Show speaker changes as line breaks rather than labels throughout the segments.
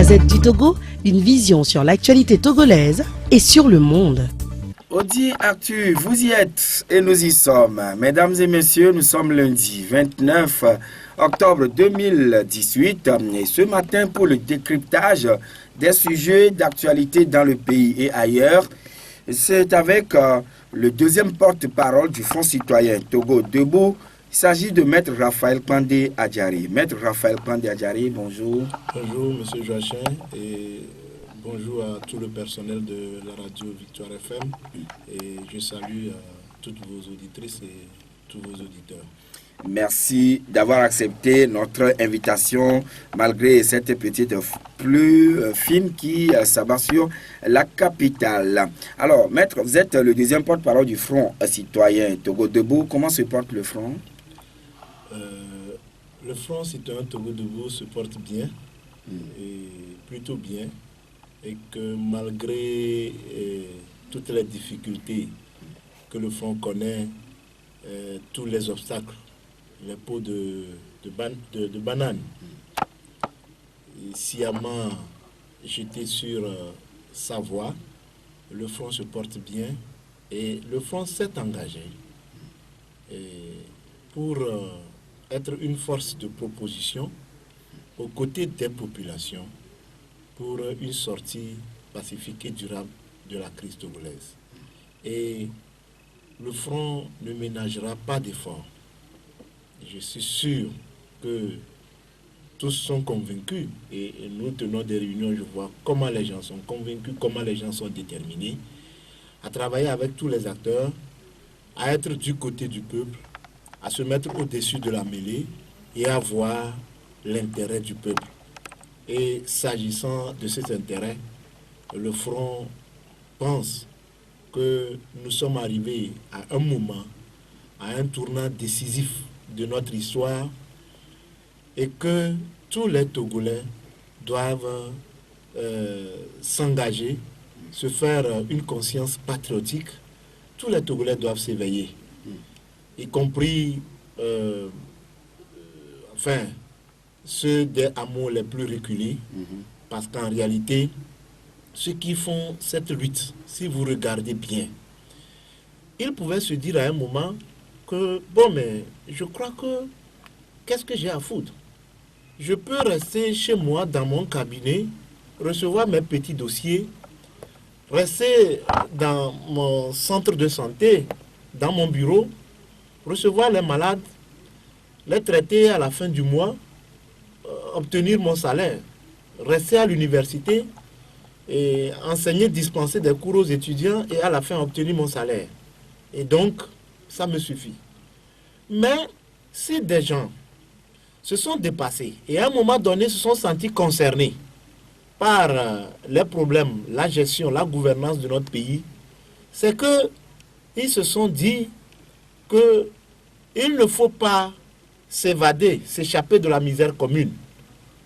Gazette du Togo, une vision sur l'actualité togolaise et sur le monde.
Audi Actu, vous y êtes et nous y sommes. Mesdames et messieurs, nous sommes lundi 29 octobre 2018 et ce matin pour le décryptage des sujets d'actualité dans le pays et ailleurs. C'est avec le deuxième porte-parole du Front citoyen Togo Debout. Il s'agit de Maître Raphaël Pandé Adjari. Maître Raphaël Pandé Adjari, bonjour.
Bonjour, Monsieur Joachim, et bonjour à tout le personnel de la radio Victoire FM. Et je salue toutes vos auditrices et tous vos auditeurs.
Merci d'avoir accepté notre invitation, malgré cette petite pluie fine qui s'abat sur la capitale. Alors, Maître, vous êtes le deuxième porte-parole du Front citoyen Togo Debout. Comment se porte le Front?
Le Front citoyen Togo Debout se porte bien, et plutôt bien, et que malgré toutes les difficultés que le Front connaît, tous les obstacles, les pots de bananes, sciemment jetés sur sa voie, le Front se porte bien et le Front s'est engagé pour être une force de proposition aux côtés des populations pour une sortie pacifique et durable de la crise togolaise. Et le Front ne ménagera pas d'efforts. Je suis sûr que tous sont convaincus et nous tenons des réunions, je vois comment les gens sont convaincus, comment les gens sont déterminés à travailler avec tous les acteurs, à être du côté du peuple, à se mettre au-dessus de la mêlée et à voir l'intérêt du peuple. Et s'agissant de cet intérêt, le Front pense que nous sommes arrivés à un moment, à un tournant décisif de notre histoire et que tous les Togolais doivent s'engager, se faire une conscience patriotique. Tous les Togolais doivent s'éveiller, y compris ceux des hameaux les plus reculés, parce qu'en réalité, ceux qui font cette lutte, si vous regardez bien, ils pouvaient se dire à un moment que, bon, mais je crois que, qu'est-ce que j'ai à foutre? Je peux rester chez moi dans mon cabinet, recevoir mes petits dossiers, rester dans mon centre de santé, dans mon bureau, recevoir les malades, les traiter à la fin du mois, obtenir mon salaire, rester à l'université et enseigner, dispenser des cours aux étudiants et à la fin obtenir mon salaire. Et donc, ça me suffit. Mais si des gens se sont dépassés et à un moment donné se sont sentis concernés par les problèmes, la gestion, la gouvernance de notre pays, c'est qu'ils se sont dit qu'il ne faut pas s'évader, s'échapper de la misère commune.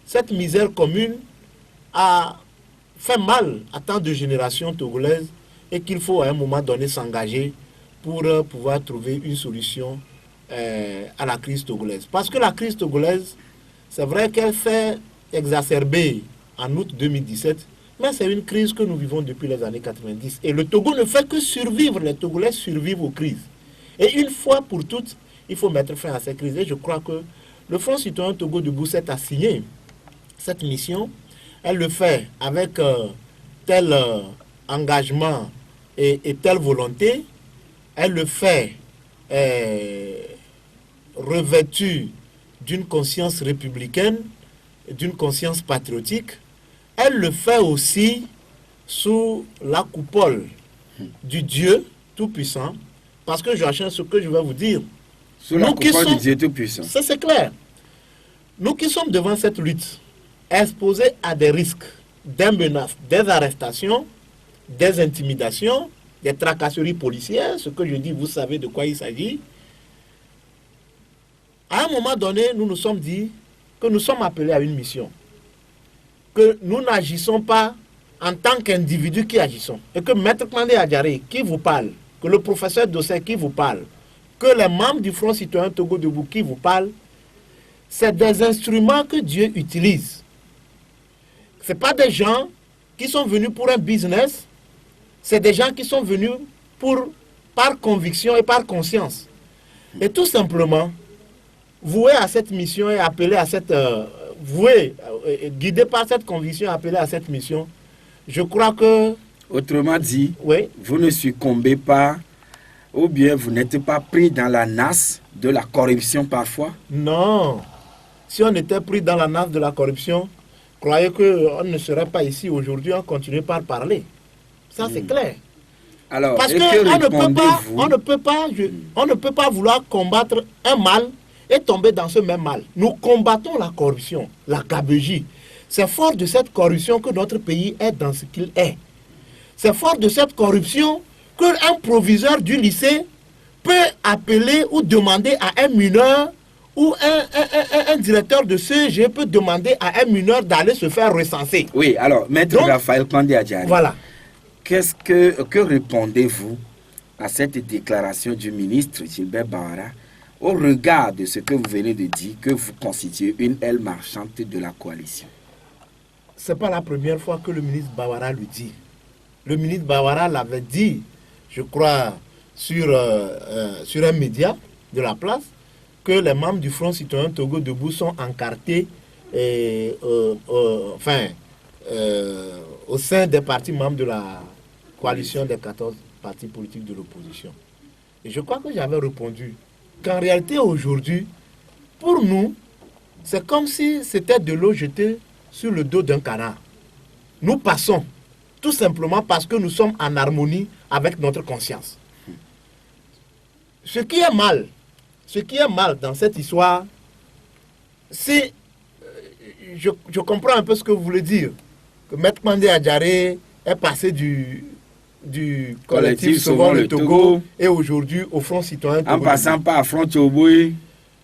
Cette misère commune a fait mal à tant de générations togolaises et qu'il faut à un moment donné s'engager pour pouvoir trouver une solution à la crise togolaise. Parce que la crise togolaise, c'est vrai qu'elle fait exacerber en août 2017, mais c'est une crise que nous vivons depuis les années 90. Et le Togo ne fait que survivre, les Togolais survivent aux crises. Et une fois pour toutes, il faut mettre fin à ces crises. Et je crois que le Front citoyen Togo Debout s'est assigné cette mission. Elle le fait avec tel engagement et telle volonté. Elle le fait revêtue d'une conscience républicaine, d'une conscience patriotique. Elle le fait aussi sous la coupole du Dieu Tout-Puissant. Parce que, Joachim, ce que je vais vous dire...
Sous la coupole du Dieu Tout-Puissant.
Ça, c'est clair. Nous qui sommes devant cette lutte, exposés à des risques, des menaces, des arrestations, des intimidations, des tracasseries policières, ce que je dis, vous savez de quoi il s'agit. À un moment donné, nous nous sommes dit que nous sommes appelés à une mission. Que nous n'agissons pas en tant qu'individus qui agissons. Et que Maître Pandé Adjari qui vous parle, que le professeur Dossé qui vous parle, que les membres du Front citoyen Togo Debout qui vous parlent, c'est des instruments que Dieu utilise. Ce pas des gens qui sont venus pour un business, c'est des gens qui sont venus par conviction et par conscience. Et tout simplement, voué à cette mission et appelé à cette... guidé par cette conviction, appelé à cette mission, je crois que...
Autrement dit,
Oui,
vous ne succombez pas ou bien vous n'êtes pas pris dans la nasse de la corruption parfois?
non. Si on était pris dans la nasse de la corruption, croyez qu'on ne serait pas ici aujourd'hui, on continuerait par parler. Ça, c'est clair.
Alors,
Parce
et que
qu'on
répondez-vous?
ne peut pas vouloir combattre un mal et tomber dans ce même mal. Nous combattons la corruption, la gabegie. C'est fort de cette corruption que notre pays est dans ce qu'il est. C'est fort de cette corruption qu'un proviseur du lycée peut appeler ou demander à un mineur ou un directeur de CG peut demander à un mineur d'aller se faire recenser.
Oui, alors, Maître
Donc,
Raphaël Kandé Adjari,
Voilà.
que répondez-vous à cette déclaration du ministre Gilbert Bawara au regard de ce que vous venez de dire, que vous constituez une aile marchande de la coalition?
Ce n'est pas la première fois que le ministre Bawara le dit. Le ministre Bawara l'avait dit, je crois, sur un média de la place, que les membres du Front citoyen Togo debout sont encartés au sein des partis membres de la coalition des 14 partis politiques de l'opposition. Et je crois que j'avais répondu qu'en réalité aujourd'hui, pour nous, c'est comme si c'était de l'eau jetée sur le dos d'un canard. Nous passons, tout simplement parce que nous sommes en harmonie avec notre conscience. Ce qui est mal dans cette histoire, c'est, je comprends un peu ce que vous voulez dire, que Maître Kandé Adjari est passé du collectif Sauvons le Togo et aujourd'hui au Front citoyen Togo.
En passant par Front Togo.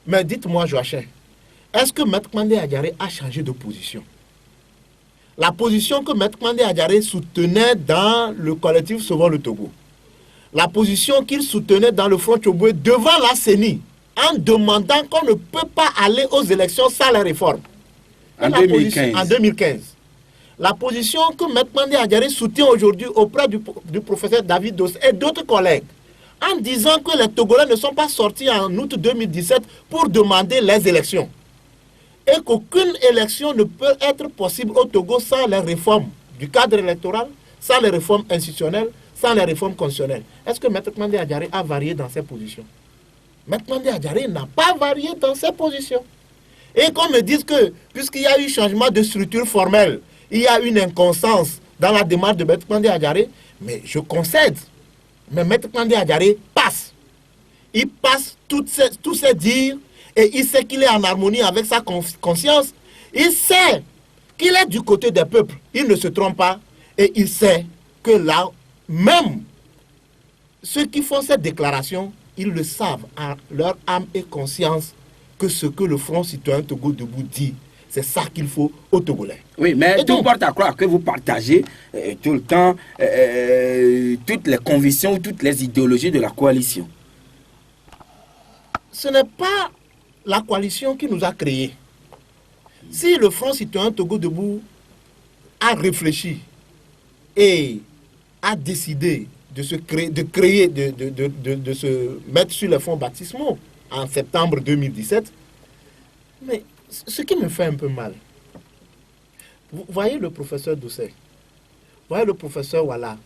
Mais dites-moi, Joachim, est-ce que Maître Kandé Adjari a changé de position? La position que Maître Kandé Adjari soutenait dans le collectif Sauvons le Togo, la position qu'il soutenait dans le Front Togo devant la CENI, en demandant qu'on ne peut pas aller aux élections sans la réforme.
En 2015.
En 2015. La position que Maître Kandé Adjari soutient aujourd'hui auprès du professeur David Doss et d'autres collègues, en disant que les Togolais ne sont pas sortis en août 2017 pour demander les élections. Et qu'aucune élection ne peut être possible au Togo sans les réformes du cadre électoral, sans les réformes institutionnelles, sans les réformes constitutionnelles. Est-ce que Maître Kandé Adjari a varié dans ses positions? Maître Kandé Adjari n'a pas varié dans ses positions. Et qu'on me dise que, puisqu'il y a eu changement de structure formelle, il y a une inconscience dans la démarche de Maître Kandé Adjari, mais je concède. Mais Maître Kandé Adjari passe. Il passe tous ses dires et il sait qu'il est en harmonie avec sa conscience. Il sait qu'il est du côté des peuples. Il ne se trompe pas. Et il sait que là, même ceux qui font cette déclaration, ils le savent à leur âme et conscience que ce que le Front citoyen Togo debout dit, c'est ça qu'il faut aux Togolais.
Oui, mais
Et
tout
donc,
porte à croire que vous partagez tout le temps toutes les convictions, toutes les idéologies de la coalition.
ce n'est pas la coalition qui nous a créés. Si le Front citoyen Togo debout a réfléchi et a décidé de se mettre sur les fonds baptismaux en septembre 2017, mais ce qui me fait un peu mal, vous voyez le professeur Doucet, vous voyez le professeur Walla,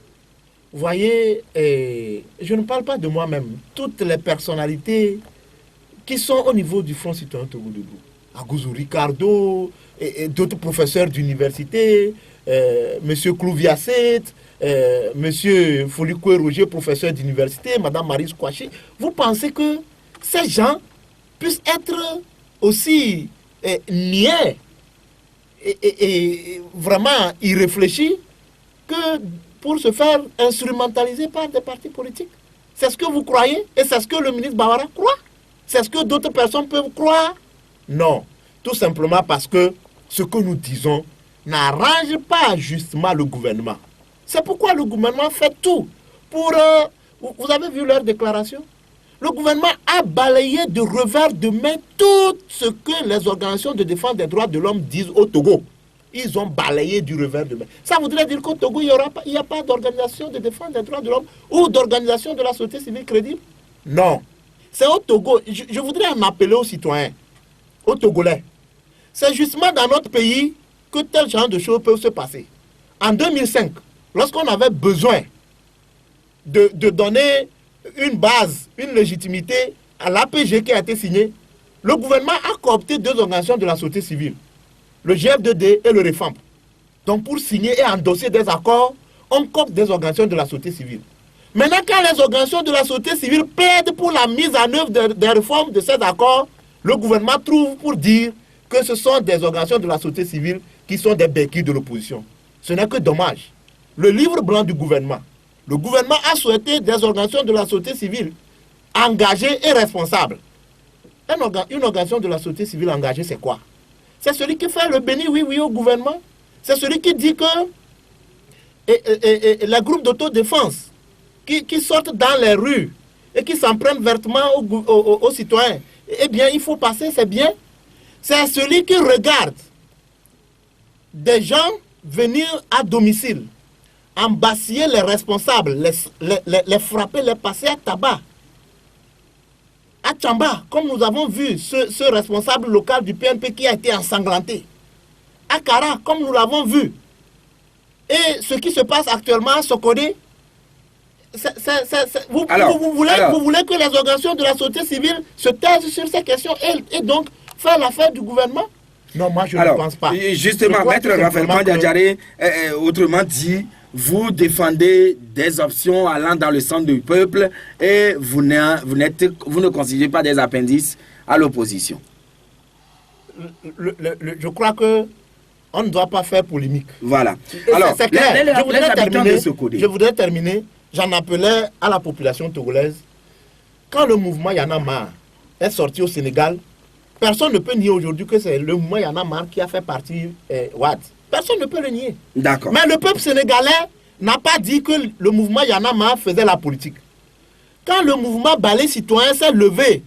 vous voyez, je ne parle pas de moi-même, toutes les personnalités qui sont au niveau du Front citoyen Togo debout, Agouzou Ricardo, et d'autres professeurs d'université, Monsieur Clouviacet, Monsieur Folikoué Roger, professeur d'université, Madame Marie Kouachi, vous pensez que ces gens puissent être aussi niais et vraiment irréfléchis que pour se faire instrumentaliser par des partis politiques? C'est ce que vous croyez et c'est ce que le ministre Bawara croit? C'est ce que d'autres personnes peuvent croire? Non, tout simplement parce que ce que nous disons n'arrange pas justement le gouvernement. C'est pourquoi le gouvernement fait tout pour... vous avez vu leur déclaration? Le gouvernement a balayé de revers de main tout ce que les organisations de défense des droits de l'homme disent au Togo. ils ont balayé du revers de main. Ça voudrait dire qu'au Togo, il n'y a pas d'organisation de défense des droits de l'homme ou d'organisation de la société civile crédible? Non. C'est au Togo. Je voudrais en appeler aux citoyens, aux Togolais. C'est justement dans notre pays que tel genre de choses peuvent se passer. En 2005, lorsqu'on avait besoin de donner une base, une légitimité à l'APG qui a été signée, le gouvernement a coopté 2 organisations de la société civile, le GF2D et le REFAMP. Donc pour signer et endosser des accords, on coopte des organisations de la société civile. Maintenant, quand les organisations de la société civile plaident pour la mise en œuvre des réformes de ces accords, le gouvernement trouve pour dire que ce sont des organisations de la société civile qui sont des béquilles de l'opposition. Ce n'est que dommage. Le livre blanc du gouvernement, le gouvernement a souhaité des organisations de la société civile engagées et responsables. Une organisation de la société civile engagée, c'est quoi? C'est celui qui fait le béni oui au gouvernement. C'est celui qui dit que les groupes d'autodéfense qui sortent dans les rues et qui s'en prennent vertement aux citoyens, eh bien, il faut passer, c'est bien. C'est celui qui regarde des gens venir à domicile, embasiller les responsables, les frapper, les passer à tabac. À Tchamba, comme nous avons vu ce responsable local du PNP qui a été ensanglanté. À Kara, comme nous l'avons vu. Et ce qui se passe actuellement à Sokodé, vous voulez que les organisations de la société civile se taisent sur ces questions et donc faire l'affaire du gouvernement? Non, moi je ne pense pas.
Justement, Maître Raphaël Kandji, autrement dit, vous défendez des options allant dans le sens du peuple et vous ne considérez pas des appendices à l'opposition.
Je crois que on ne doit pas faire polémique.
Voilà.
Alors, c'est clair.
Je
voudrais terminer. J'en appelais à la population togolaise. Quand le mouvement Y'en a marre est sorti au Sénégal, personne ne peut nier aujourd'hui que c'est le mouvement Y'en a marre qui a fait partie Wad. Personne ne peut le nier.
D'accord.
Mais le peuple sénégalais n'a pas dit que le mouvement Y'en a marre faisait la politique. Quand le mouvement Balai Citoyen s'est levé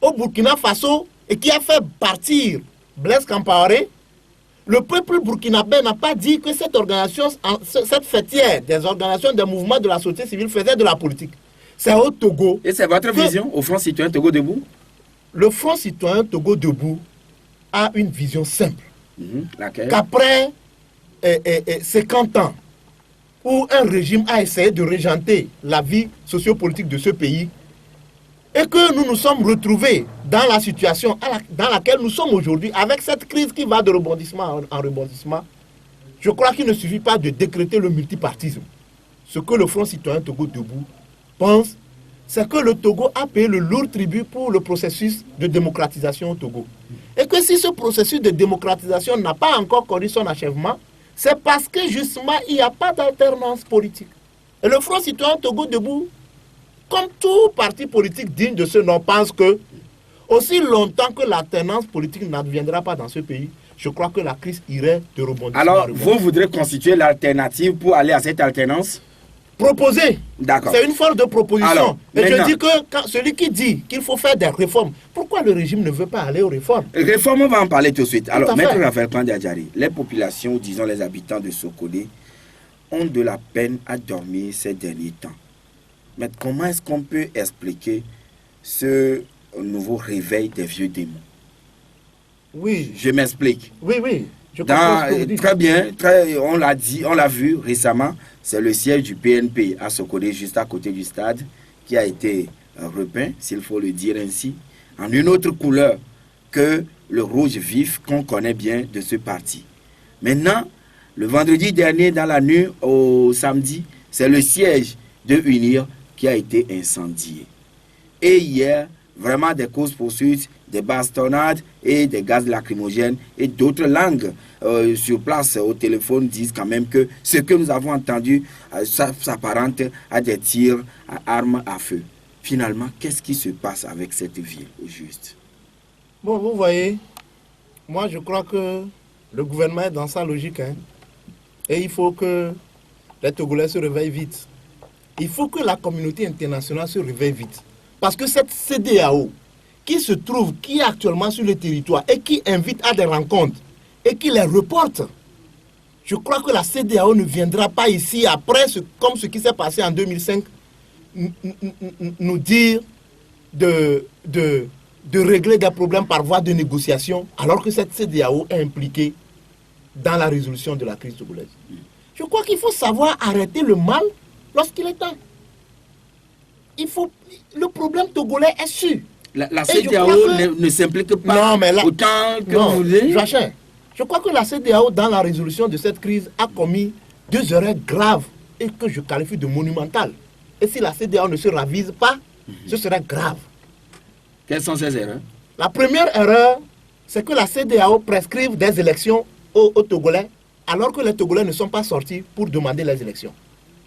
au Burkina Faso et qui a fait partir Blaise Compaoré, le peuple burkinabé n'a pas dit que cette organisation, cette fêtière des organisations des mouvements de la société civile faisait de la politique. C'est au Togo.
Et c'est votre vision au Front Citoyen Togo Debout?
Le Front Citoyen Togo Debout a une vision simple.
Laquelle?
Qu'après 50 ans, où un régime a essayé de régenter la vie sociopolitique de ce pays, et que nous nous sommes retrouvés dans la situation dans laquelle nous sommes aujourd'hui, avec cette crise qui va de rebondissement en rebondissement, je crois qu'il ne suffit pas de décréter le multipartisme. Ce que le Front Citoyen Togo Debout pense, c'est que le Togo a payé le lourd tribut pour le processus de démocratisation au Togo. Et que si ce processus de démocratisation n'a pas encore connu son achèvement, c'est parce que justement il n'y a pas d'alternance politique. Et le Front Citoyen Togo Debout, comme tout parti politique digne de ce nom, pense que aussi longtemps que l'alternance politique n'adviendra pas dans ce pays, je crois que la crise irait de rebondissement.
Alors, vous voudrez constituer l'alternative pour aller à cette alternance?
Proposer.
D'accord.
C'est une forme de proposition.
Alors,
et je dis que celui qui dit qu'il faut faire des réformes, pourquoi le régime ne veut pas aller aux réformes?
Réformes, on va en parler tout de suite. Alors, Maître Raphaël Kandji, les populations, disons les habitants de Sokodé, ont de la peine à dormir ces derniers temps. Mais comment est-ce qu'on peut expliquer ce nouveau réveil des vieux démons?
Oui.
Je m'explique.
Oui.
Très bien, on l'a dit, on l'a vu récemment, c'est le siège du PNP à Sokodé, juste à côté du stade, qui a été repeint, s'il faut le dire ainsi, en une autre couleur que le rouge vif qu'on connaît bien de ce parti. Maintenant, le vendredi dernier, dans la nuit au samedi, c'est le siège de UNIR qui a été incendié. Et hier, vraiment des courses-poursuites, des bastonnades et des gaz lacrymogènes et d'autres langues sur place au téléphone disent quand même que ce que nous avons entendu s'apparente à des tirs à armes à feu. Finalement, qu'est-ce qui se passe avec cette ville au juste?
Bon, vous voyez, moi je crois que le gouvernement est dans sa logique. Et il faut que les Togolais se réveillent vite. Il faut que la communauté internationale se réveille vite. Parce que cette CEDEAO, qui est actuellement sur le territoire et qui invite à des rencontres et qui les reporte, Je crois que la CEDEAO ne viendra pas ici après, comme ce qui s'est passé en 2005, nous dire de régler des problèmes par voie de négociation, alors que cette CEDEAO est impliquée dans la résolution de la crise togolaise. Je crois qu'il faut savoir arrêter le mal lorsqu'il est temps. Le problème togolais est sûr.
La CEDEAO ne s'implique pas autant que vous voulez.
Je crois que la CEDEAO, dans la résolution de cette crise, a commis 2 erreurs graves et que je qualifie de monumentales. Et si la CEDEAO ne se ravise pas, ce serait grave.
Quelles sont ces erreurs?
La première erreur, c'est que la CEDEAO prescrive des élections aux Togolais, alors que les Togolais ne sont pas sortis pour demander les élections.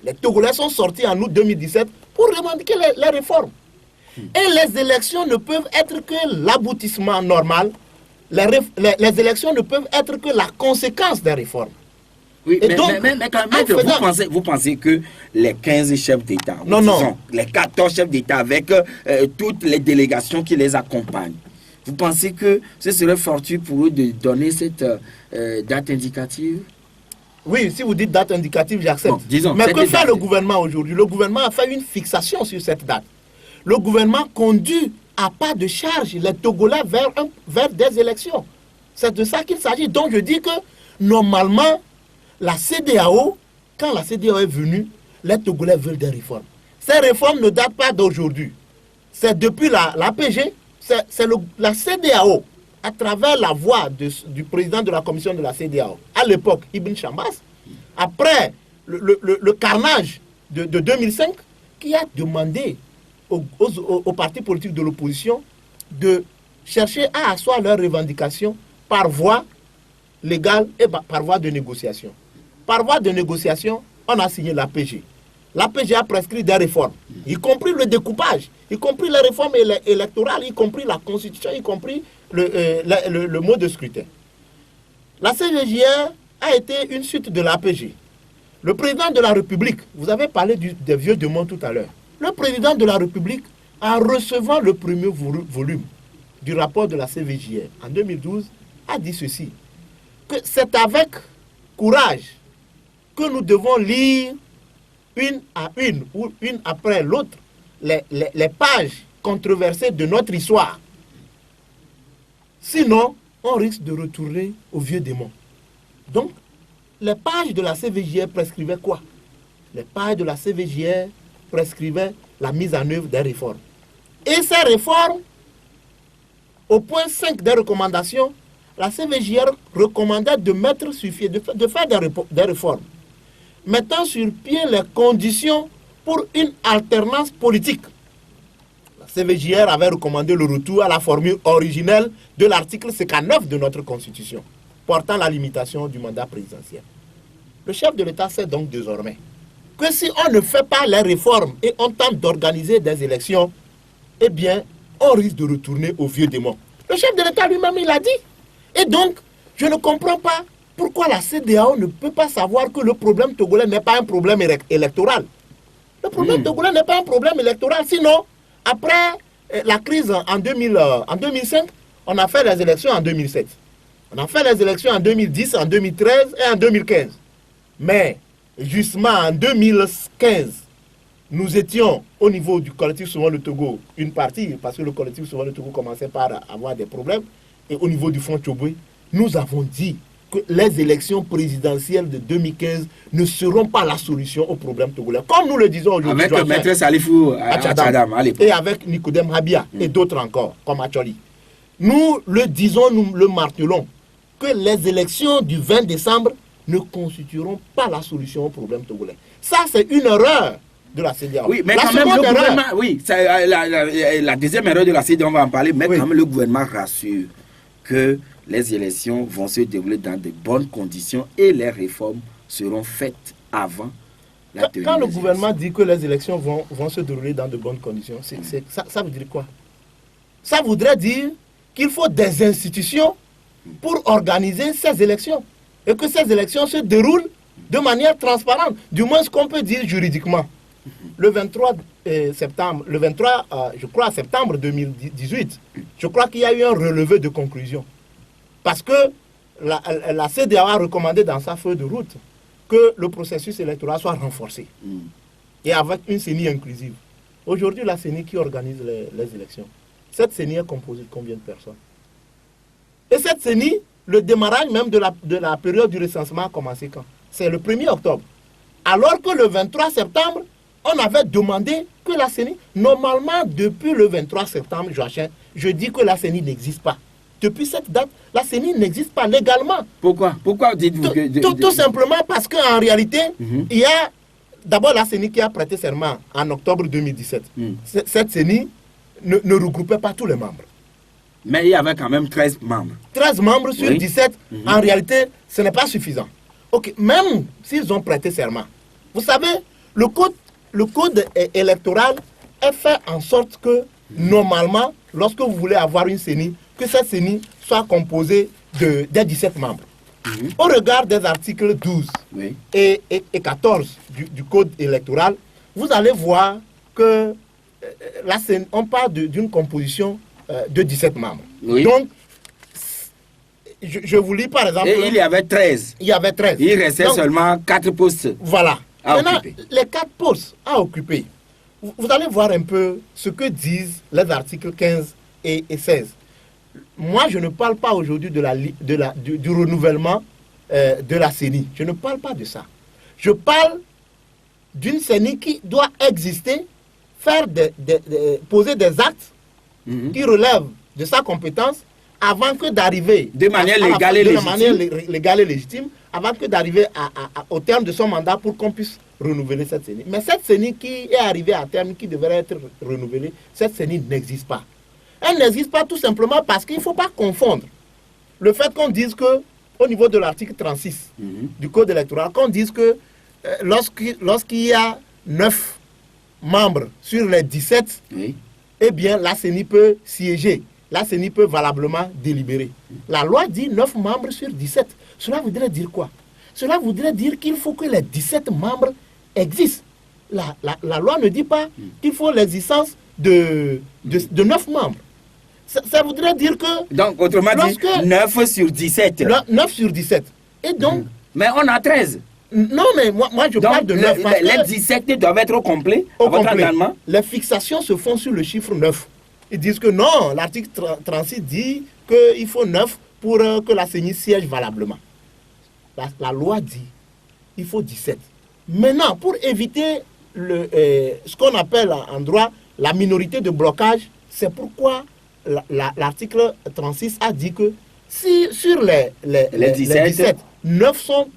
Les Togolais sont sortis en août 2017 pour revendiquer les réformes. Et les élections ne peuvent être que l'aboutissement normal. Les élections ne peuvent être que la conséquence des réformes.
Oui, mais vous pensez que les 15 chefs d'État, les 14 chefs d'État avec toutes les délégations qui les accompagnent, vous pensez que ce serait fortuit pour eux de donner cette date indicative?
Oui, si vous dites date indicative, j'accepte.
Bon,
mais que fait le gouvernement aujourd'hui? Le gouvernement a fait une fixation sur cette date. Le gouvernement conduit à pas de charge les Togolais vers des élections. C'est de ça qu'il s'agit. Donc je dis que normalement, la CEDEAO, quand la CEDEAO est venue, les Togolais veulent des réformes. Ces réformes ne datent pas d'aujourd'hui. C'est depuis l'APG, c'est la CEDEAO, à travers la voix du président de la commission de la CEDEAO, à l'époque, Ibn Chambas, après le carnage de 2005, qui a demandé aux partis politiques de l'opposition de chercher à asseoir leurs revendications par voie légale et par voie de négociation. Par voie de négociation, on a signé l'APG. L'APG a prescrit des réformes, y compris le découpage, y compris les réformes électorales, y compris la constitution, y compris le mode de scrutin. La CGJR a été une suite de l'APG. Le président de la République, vous avez parlé des vieux démons tout à l'heure, le président de la République, en recevant le premier volume du rapport de la CVJR en 2012, a dit ceci, que c'est avec courage que nous devons lire une à une ou une après l'autre les pages controversées de notre histoire. Sinon, on risque de retourner au vieux démon. Donc, les pages de la CVJR prescrivaient quoi? Les pages de la CVJR prescrivaient la mise en œuvre des réformes. Et ces réformes, au point 5 des recommandations, la CVJR recommandait de mettre sur pied, de faire des réformes, mettant sur pied les conditions pour une alternance politique. La CVJR avait recommandé le retour à la formule originelle de l'article 59 de notre Constitution, portant la limitation du mandat présidentiel. Le chef de l'État sait donc désormais que si on ne fait pas les réformes et on tente d'organiser des élections, eh bien, on risque de retourner au vieux démon. Le chef de l'État lui-même, il a dit. Et donc, je ne comprends pas pourquoi la CEDEAO ne peut pas savoir que le problème togolais n'est pas un problème électoral. Le problème togolais n'est pas un problème électoral. Sinon, après la crise en 2005, on a fait les élections en 2007. On a fait les élections en 2010, en 2013 et en 2015. Mais, justement, en 2015, nous étions au niveau du collectif Sauvons le Togo, une partie, parce que le collectif Sauvons le Togo commençait par avoir des problèmes, et au niveau du Front Tchoboué, nous avons dit que les élections présidentielles de 2015 ne seront pas la solution au problème togolais. Comme nous le disons aujourd'hui.
Avec Maître Salifou Atchadam à l'époque.
Et avec Nicodème Habia et d'autres encore, comme Acholi. Nous le disons, nous le martelons, que les élections du 20 décembre ne constitueront pas la solution au problème togolais. Ça, c'est une erreur de la CEDEAO.
Oui, mais quand même, le gouvernement, oui, la deuxième erreur de la CEDEAO, on va en parler, mais quand même, le gouvernement rassure que les élections vont se dérouler dans de bonnes conditions et les réformes seront faites avant la tenue.
Quand le gouvernement dit que les élections vont se dérouler dans de bonnes conditions, ça veut dire quoi? Ça voudrait dire qu'il faut des institutions pour organiser ces élections et que ces élections se déroulent de manière transparente, du moins ce qu'on peut dire juridiquement. Le 23 septembre, je crois, septembre 2018, je crois qu'il y a eu un relevé de conclusion. Parce que la CEDEAO a recommandé dans sa feuille de route que le processus électoral soit renforcé et avec une CENI inclusive. Aujourd'hui, la CENI qui organise les élections, cette CENI est composée de combien de personnes? Et cette CENI, le démarrage même de la période du recensement a commencé quand? C'est le 1er octobre. Alors que le 23 septembre, on avait demandé que la CENI, normalement depuis le 23 septembre, Joachim, je dis que la CENI n'existe pas. Depuis cette date, la CENI n'existe pas légalement.
Pourquoi? Pourquoi dites-vous que...
Tout simplement parce qu'en réalité, il y a d'abord la CENI qui a prêté serment en octobre 2017. Cette CENI ne regroupait pas tous les membres.
Mais il y avait quand même 13 membres.
13 membres sur 17, en réalité, ce n'est pas suffisant. Ok, même s'ils ont prêté serment, vous savez, le code électoral est fait en sorte que, normalement, lorsque vous voulez avoir une CENI, que cette CENI soit composée des 17 membres. Au regard des articles 12 et 14 du code électoral, vous allez voir que la CENI, on parle d'une composition de 17 membres. Donc, je vous lis par exemple...
Et il y avait 13.
Il y avait 13.
Il restait seulement 4 postes.
Voilà. Maintenant,
occuper.
les 4 postes à occuper, vous allez voir un peu ce que disent les articles 15 et 16. Moi, je ne parle pas aujourd'hui du renouvellement de la CENI. Je ne parle pas de ça. Je parle d'une CENI qui doit exister, poser des actes qui relèvent de sa compétence avant que d'arriver
de manière légale et
légitime, avant que d'arriver au terme de son mandat pour qu'on puisse renouveler cette CENI. Mais cette CENI qui est arrivée à terme, qui devrait être renouvelée, cette CENI n'existe pas. Elle n'existe pas tout simplement parce qu'il ne faut pas confondre le fait qu'on dise que, au niveau de l'article 36 du Code électoral, qu'on dise que lorsqu'il y a 9 membres sur les 17, eh bien la CENI peut siéger. La CENI peut valablement délibérer. La loi dit 9 membres sur 17. Cela voudrait dire quoi? Cela voudrait dire qu'il faut que les 17 membres existent. La loi ne dit pas qu'il faut l'existence de 9 membres. Ça voudrait dire que...
Donc, autrement dit, 9 sur 17.
9 sur 17. Et donc...
Mais on a 13.
Non, mais moi je parle de 9.
Les 17 doivent être complets au complet.
Les fixations se font sur le chiffre 9. Ils disent que non, l'article 36 dit qu'il faut 9 pour que la CENI siège valablement. La loi dit qu'il faut 17. Maintenant, pour éviter ce qu'on appelle en droit la minorité de blocage, c'est pourquoi l'article 36 a dit que si sur les 17, 9 sont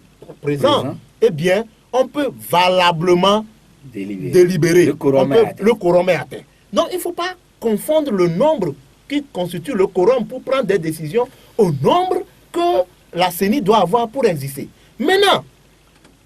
présents, eh bien, on peut valablement délibérer. Le quorum est atteint. Donc, il ne faut pas confondre le nombre qui constitue le quorum pour prendre des décisions au nombre que la CENI doit avoir pour exister. Maintenant,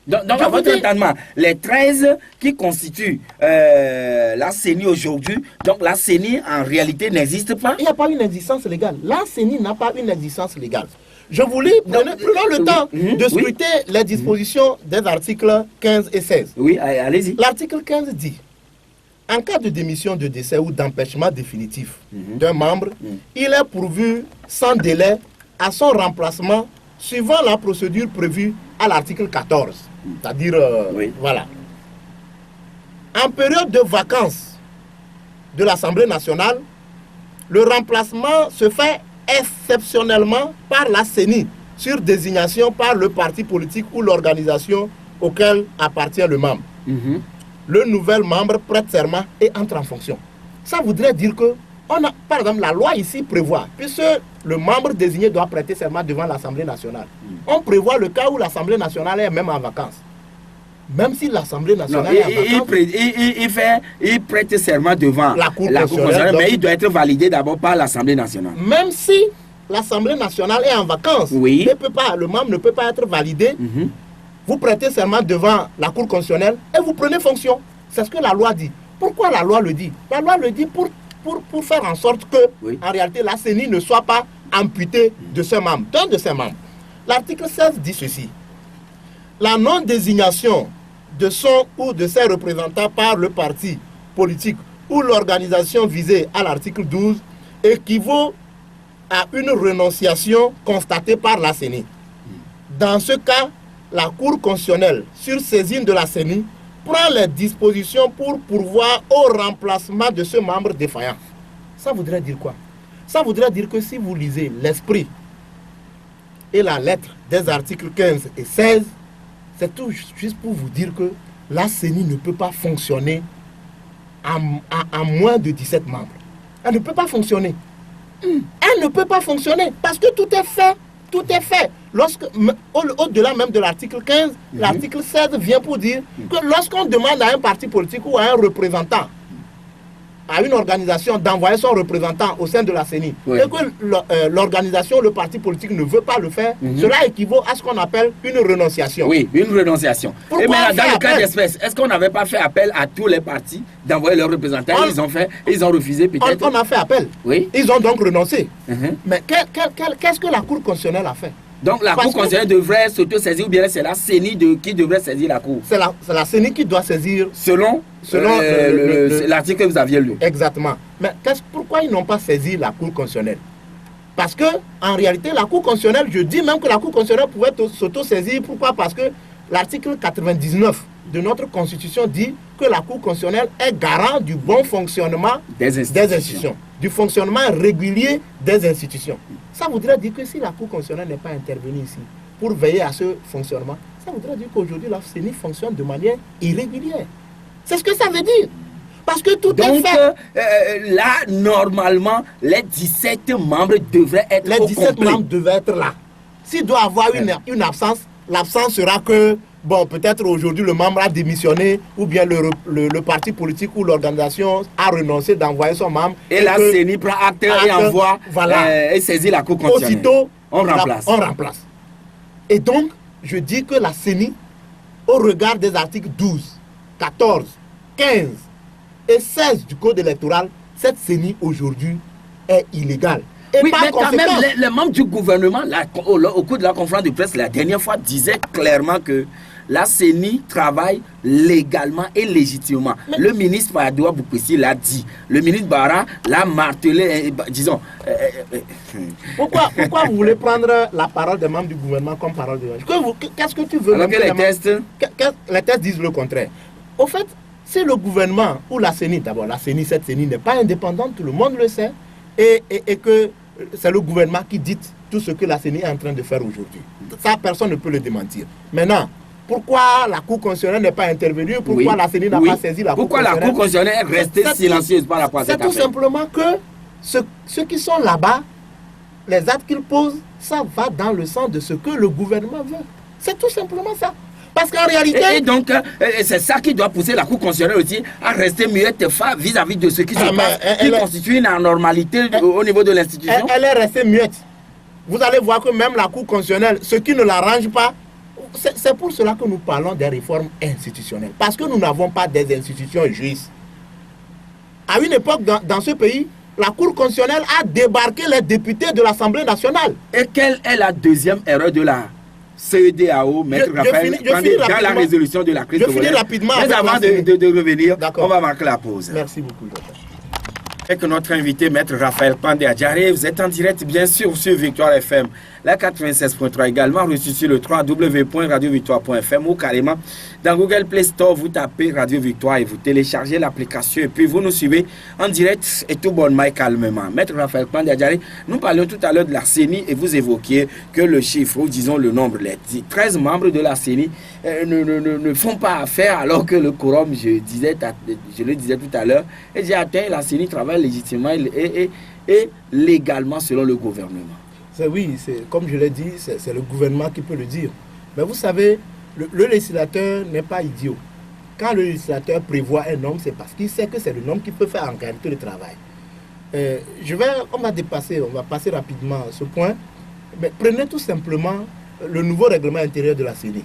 donc à votre entendement, les 13 qui constituent la CENI aujourd'hui, donc la CENI en réalité n'existe pas?
Il n'y a pas une existence légale. La CENI n'a pas une existence légale. Je vous lis, prenons le temps de scruter les dispositions des articles 15 et 16.
Oui, allez-y.
L'article 15 dit: en cas de démission, de décès ou d'empêchement définitif d'un membre, il est pourvu sans délai à son remplacement suivant la procédure prévue à l'article 14. C'est-à-dire, voilà. En période de vacances de l'Assemblée nationale, le remplacement se fait exceptionnellement par la CENI sur désignation par le parti politique ou l'organisation auquel appartient le membre. Le nouvel membre prête serment et entre en fonction. Ça voudrait dire que, par exemple, la loi ici prévoit, puisque le membre désigné doit prêter serment devant l'Assemblée nationale, on prévoit le cas où l'Assemblée nationale est même en vacances. Même si l'Assemblée nationale est en vacances,
il prête serment devant
la Cour constitutionnelle,
mais il doit être validé d'abord par l'Assemblée nationale.
Même si l'Assemblée nationale est en vacances, le membre ne peut pas être validé. Vous prêtez serment devant la Cour constitutionnelle et vous prenez fonction. C'est ce que la loi dit. Pourquoi la loi le dit? La loi le dit pour faire en sorte que, en réalité, la CENI ne soit pas amputée de ses membres, d'un de ses membres. L'article 16 dit ceci: la non-désignation de son ou de ses représentants par le parti politique ou l'organisation visée à l'article 12 équivaut à une renonciation constatée par la CENI. Dans ce cas, la Cour constitutionnelle, sur saisine de la CENI, prend les dispositions pour pourvoir au remplacement de ce membre défaillant. Ça voudrait dire quoi? Ça voudrait dire que si vous lisez l'esprit et la lettre des articles 15 et 16, c'est tout juste pour vous dire que la CENI ne peut pas fonctionner à moins de 17 membres. Elle ne peut pas fonctionner. Elle ne peut pas fonctionner parce que tout est fait. Tout est fait. Au-delà même de l'article 15, l'article 16 vient pour dire que lorsqu'on demande à un parti politique ou à un représentant, à une organisation d'envoyer son représentant au sein de la CENI, et que l'organisation, le parti politique ne veut pas le faire, cela équivaut à ce qu'on appelle une renonciation.
Oui, une renonciation.
Pourquoi
et maintenant, dans le cas
appel?
d'espèce, est-ce qu'on n'avait pas fait appel à tous les partis d'envoyer leurs représentants? Ils ont fait, ils ont refusé peut-être.
On a fait appel.
Oui.
Ils ont donc renoncé. Mais qu'est-ce que la Cour constitutionnelle a fait?
Donc la Cour constitutionnelle devrait s'auto-saisir ou bien c'est la CENI qui devrait saisir la Cour?
C'est la CENI qui doit saisir.
Selon l'article que vous aviez lu.
Exactement. Mais pourquoi ils n'ont pas saisi la Cour constitutionnelle? Parce que en réalité, la Cour constitutionnelle, je dis même que la Cour constitutionnelle pouvait s'auto-saisir. Pourquoi? Parce que l'article 99 de notre Constitution dit que la Cour constitutionnelle est garant du bon fonctionnement des institutions, du fonctionnement régulier des institutions. Ça voudrait dire que si la Cour constitutionnelle n'est pas intervenue ici pour veiller à ce fonctionnement, ça voudrait dire qu'aujourd'hui la CENI fonctionne de manière irrégulière. C'est ce que ça veut dire. Parce que tout est fait.
Là, normalement, les 17 membres devraient être
Les 17 membres devaient être là. S'il doit y avoir une absence, l'absence sera que, bon, peut-être aujourd'hui le membre a démissionné ou bien le parti politique ou l'organisation a renoncé d'envoyer son membre.
Et la CENI prend acte et envoie et saisit la Cour constitutionnelle.
Aussitôt,
on remplace.
Et donc, je dis que la CENI, au regard des articles 12, 14, 15 et 16 du Code électoral, cette CENI aujourd'hui est illégale. Et
oui, mais quand même, les membres du gouvernement, là, au cours de la conférence de presse, la dernière fois, disaient clairement que la CENI travaille légalement et légitimement. Mais le ministre Badoua Boukessi l'a dit. Le ministre Bara l'a martelé, disons.
Pourquoi vous voulez prendre la parole des membres du gouvernement comme parole de qu'est-ce que tu veux?
Alors que
les tests disent le contraire. Au fait, c'est le gouvernement ou la CENI, d'abord, cette CENI n'est pas indépendante, tout le monde le sait, et que c'est le gouvernement qui dit tout ce que la CENI est en train de faire aujourd'hui. Ça, personne ne peut le démentir. Maintenant, pourquoi la Cour constitutionnelle n'est pas intervenue? Pourquoi la CENI n'a pas saisi la Cour constitutionnelle?
Pourquoi la Cour constitutionnelle est restée silencieuse par rapport à cette affaire?
C'est tout simplement que ceux qui sont là-bas, les actes qu'ils posent, ça va dans le sens de ce que le gouvernement veut. C'est tout simplement ça. Parce qu'en réalité...
Et donc, c'est ça qui doit pousser la Cour constitutionnelle aussi à rester muette vis-à-vis de ce qui se passe, qui constitue une anormalité au niveau de l'institution.
Elle est restée muette. Vous allez voir que même la Cour constitutionnelle, ce qui ne l'arrange pas, c'est pour cela que nous parlons des réformes institutionnelles. Parce que nous n'avons pas des institutions justes. À une époque, dans ce pays, la Cour constitutionnelle a débarqué les députés de l'Assemblée nationale.
Et quelle est la deuxième erreur de la CEDEAO, Maître Raphaël, dans la résolution de la crise?
Je finis rapidement.
Mais avant de revenir, on va marquer la pause.
Merci beaucoup.
Avec notre invité, Maître Raphaël Pandé Adjaré, vous êtes en direct bien sûr sur Victoire FM, la 96.3 également, reçu sur le www.radiovictoire.fm ou carrément dans Google Play Store, vous tapez Radio Victoire et vous téléchargez l'application et puis vous nous suivez en direct et tout bonnement et calmement. Maître Raphaël Pandé Adjaré, nous parlions tout à l'heure de la CENI et vous évoquiez que le chiffre, ou disons le nombre, les 13 membres de la CENI ne font pas affaire alors que le quorum, je le disais tout à l'heure, et j'ai atteint la CENI travaille légitimement et légalement selon le gouvernement.
Oui, comme je l'ai dit, c'est le gouvernement qui peut le dire. Mais vous savez, le législateur n'est pas idiot. Quand le législateur prévoit un nombre, c'est parce qu'il sait que c'est le nombre qui peut faire en réalité le travail. On va passer rapidement ce point. Mais prenez tout simplement le nouveau règlement intérieur de la CENI,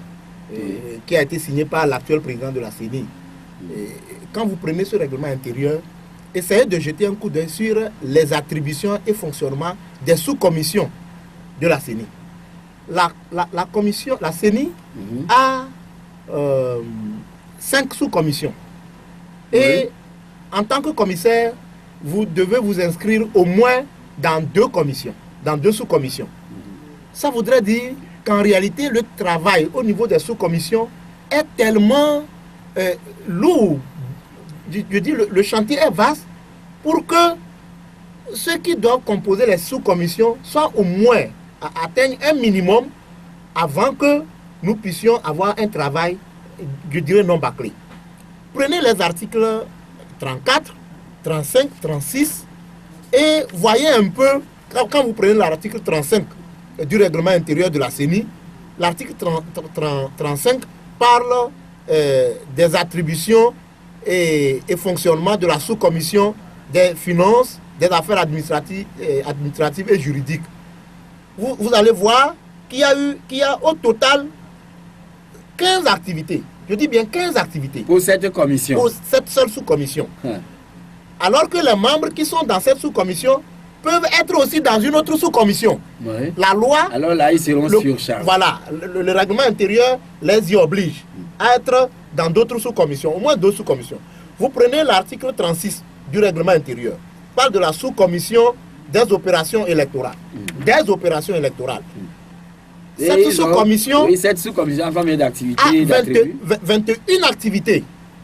qui a été signé par l'actuel président de la CENI. Quand vous prenez ce règlement intérieur, essayez de jeter un coup d'œil sur les attributions et fonctionnement des sous-commissions de la CENI. La CENI a 5 sous-commissions. Et en tant que commissaire, vous devez vous inscrire au moins dans 2 commissions. dans 2 sous-commissions. Ça voudrait dire qu'en réalité, le travail au niveau des sous-commissions est tellement lourd. Je dis, le chantier est vaste pour que ceux qui doivent composer les sous-commissions soient au moins atteignent un minimum avant que nous puissions avoir un travail, je dirais, non bâclé. Prenez les articles 34, 35, 36 et voyez un peu, quand vous prenez l'article 35 du règlement intérieur de la CENI, l'article 35 parle des attributions et fonctionnement de la sous-commission des finances, des affaires administratives et juridiques. Vous allez voir qu'il y a au total 15 activités. Je dis bien 15 activités.
Pour cette commission.
Pour cette seule sous-commission. Alors que les membres qui sont dans cette sous-commission peuvent être aussi dans une autre sous-commission.
Oui.
La loi...
Alors là, ils seront surchargés.
Voilà, le règlement intérieur les y oblige à être dans d'autres sous-commissions, au moins 2 sous-commissions. Vous prenez l'article 36 du règlement intérieur. Il parle de la sous-commission des opérations électorales. Des opérations électorales. Cette sous-commission...
Oui, cette sous-commission a combien d'activités?
21 activités,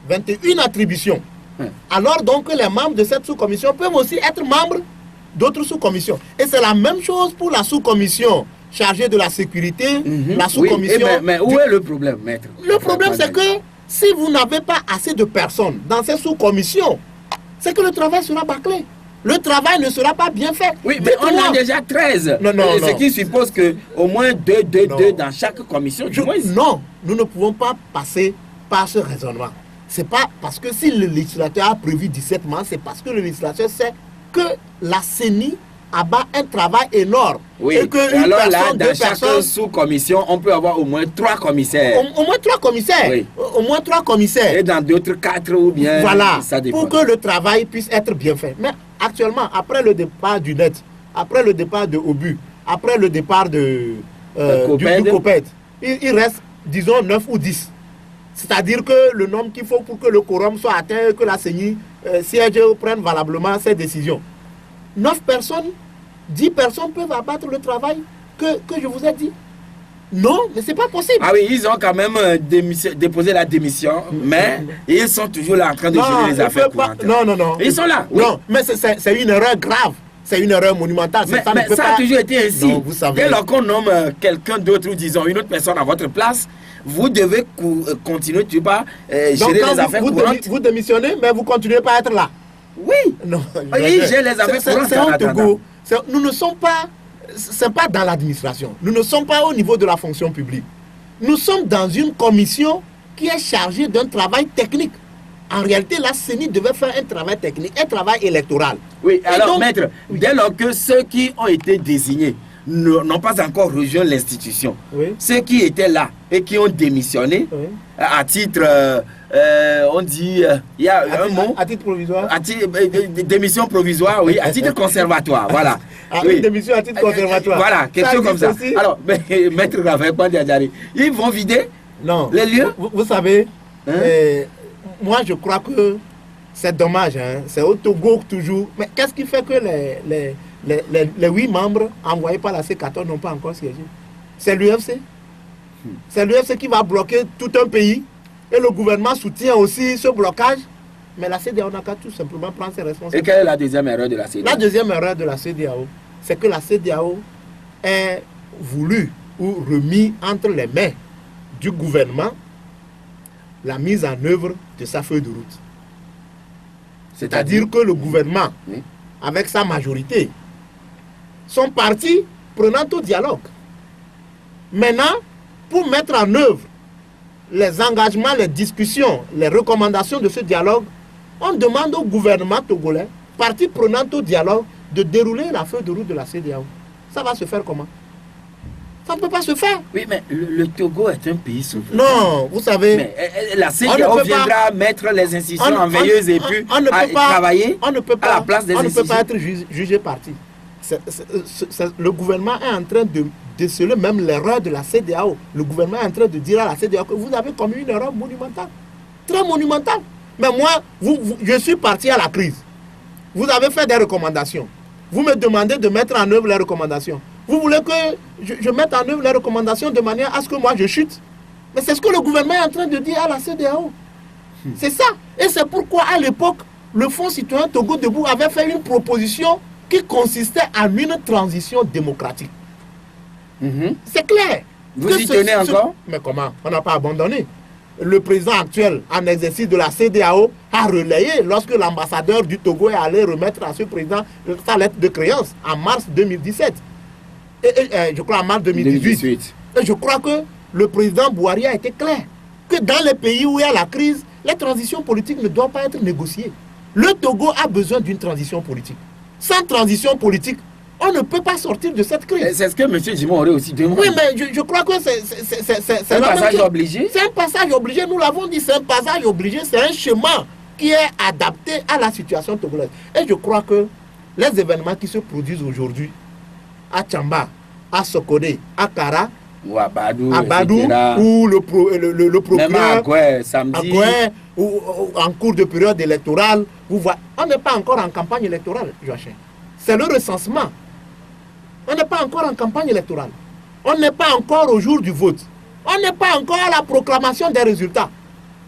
21 attributions. Alors donc les membres de cette sous-commission peuvent aussi être membres d'autres sous-commissions. Et c'est la même chose pour la sous-commission chargée de la sécurité, la sous-commission...
Oui, mais où est le problème, maître?
Le problème, c'est que si vous n'avez pas assez de personnes dans ces sous-commissions, c'est que le travail sera bâclé. Le travail ne sera pas bien fait.
Oui, mais on a déjà 13. Ce qui suppose qu'au moins 2 dans chaque commission.
Non, nous ne pouvons pas passer par ce raisonnement. C'est pas parce que si le législateur a prévu 17 mois, c'est parce que le législateur sait que la CENI abat un travail énorme.
Oui,
et que
alors là, dans chaque sous-commission, on peut avoir au moins 3 commissaires.
Au moins 3 commissaires. Oui. Au moins 3 commissaires.
Et dans d'autres 4 ou bien...
Voilà,
ça dépend.
pour que le travail puisse être bien fait. Mais actuellement, après le départ du NET, après le départ de OBU, après le départ du COPED, il reste, disons, 9 ou 10. C'est-à-dire que le nombre qu'il faut pour que le quorum soit atteint, que la CENI siège prenne valablement ses décisions. 9 personnes, 10 personnes peuvent abattre le travail que je vous ai dit. Non, mais c'est pas possible.
Ah oui, ils ont quand même déposé la démission, mais ils sont toujours là en train de gérer les affaires courantes.
Non.
Ils sont là. Oui.
Non, mais c'est une erreur grave. C'est une erreur monumentale.
Mais ça a toujours été ainsi.
Non, vous savez.
Dès lors qu'on nomme quelqu'un d'autre ou disons une autre personne à votre place, vous devez continuer, tu vas gérer les affaires courantes.
Vous démissionnez, mais vous continuez pas à être là.
Oui.
Non.
Ils gèrent les affaires courantes.
C'est un Togo. Nous ne sommes pas... Ce n'est pas dans l'administration. Nous ne sommes pas au niveau de la fonction publique. Nous sommes dans une commission qui est chargée d'un travail technique. En réalité, la CENI devait faire un travail technique, un travail électoral.
Oui, alors donc, maître, dès lors que ceux qui ont été désignés n'ont pas encore rejoint l'institution, ceux qui étaient là et qui ont démissionné, à titre, on dit, il y a un mot.
À titre provisoire.
Démission provisoire, oui, à titre conservatoire, voilà.
Une démission à titre conservatoire.
Voilà, quelque chose comme ça. Aussi. Alors, maître Raphaël Pandiadjari, ils vont vider les lieux.
Vous savez, moi je crois que c'est dommage, c'est au Togo toujours. Mais qu'est-ce qui fait que les 8 membres envoyés par la C14 n'ont pas encore siégé? C'est l'UFC. C'est l'UFC qui va bloquer tout un pays et le gouvernement soutient aussi ce blocage. Mais la CEDEAO n'a qu'à tout simplement prendre ses responsabilités.
Et quelle est la deuxième erreur de la CEDEAO?
La deuxième erreur de la CEDEAO, c'est que la CEDEAO est voulu ou remis entre les mains du gouvernement la mise en œuvre de sa feuille de route. C'est-à-dire que le gouvernement, avec sa majorité, sont partis prenant au dialogue. Maintenant, pour mettre en œuvre les engagements, les discussions, les recommandations de ce dialogue, on demande au gouvernement togolais, partie prenante au dialogue, de dérouler la feuille de route de la CEDEAO. Ça va se faire comment? Ça ne peut pas se faire.
Oui, mais le Togo est un pays souverain.
Non, vous savez...
Mais la CEDEAO viendra mettre les institutions en veilleuse et puis travailler à la place des institutions.
On ne peut pas être jugé parti. Le gouvernement est en train de déceler même l'erreur de la CEDEAO. Le gouvernement est en train de dire à la CEDEAO que vous avez commis une erreur monumentale. Très monumentale. Mais moi, je suis parti à la crise. Vous avez fait des recommandations. Vous me demandez de mettre en œuvre les recommandations. Vous voulez que je mette en œuvre les recommandations de manière à ce que moi je chute? Mais c'est ce que le gouvernement est en train de dire à la CEDEAO. C'est ça. Et c'est pourquoi à l'époque, le Fonds citoyen Togo Debout avait fait une proposition qui consistait en une transition démocratique. C'est clair.
Vous y tenez encore?
Mais comment? On n'a pas abandonné. Le président actuel, en exercice de la CEDEAO, a relayé lorsque l'ambassadeur du Togo est allé remettre à ce président sa lettre de créance en mars 2017. Je crois en mars 2018. Et je crois que le président Bouhari a été clair que dans les pays où il y a la crise, les transitions politiques ne doivent pas être négociées. Le Togo a besoin d'une transition politique. Sans transition politique, on ne peut pas sortir de cette crise.
C'est ce que M. Jimon aurait aussi demandé.
Oui, mais je crois que c'est
un passage obligé.
C'est un passage obligé, nous l'avons dit, c'est un passage obligé, c'est un chemin qui est adapté à la situation togolaise. Et je crois que les événements qui se produisent aujourd'hui à Tchamba, à Sokodé, à Kara,
ou à Badou,
où le procureur,
même à Goué, samedi,
ou en cours de période électorale, vous voyez, on n'est pas encore en campagne électorale, Joachim. C'est le recensement. On n'est pas encore en campagne électorale. On n'est pas encore au jour du vote. On n'est pas encore à la proclamation des résultats.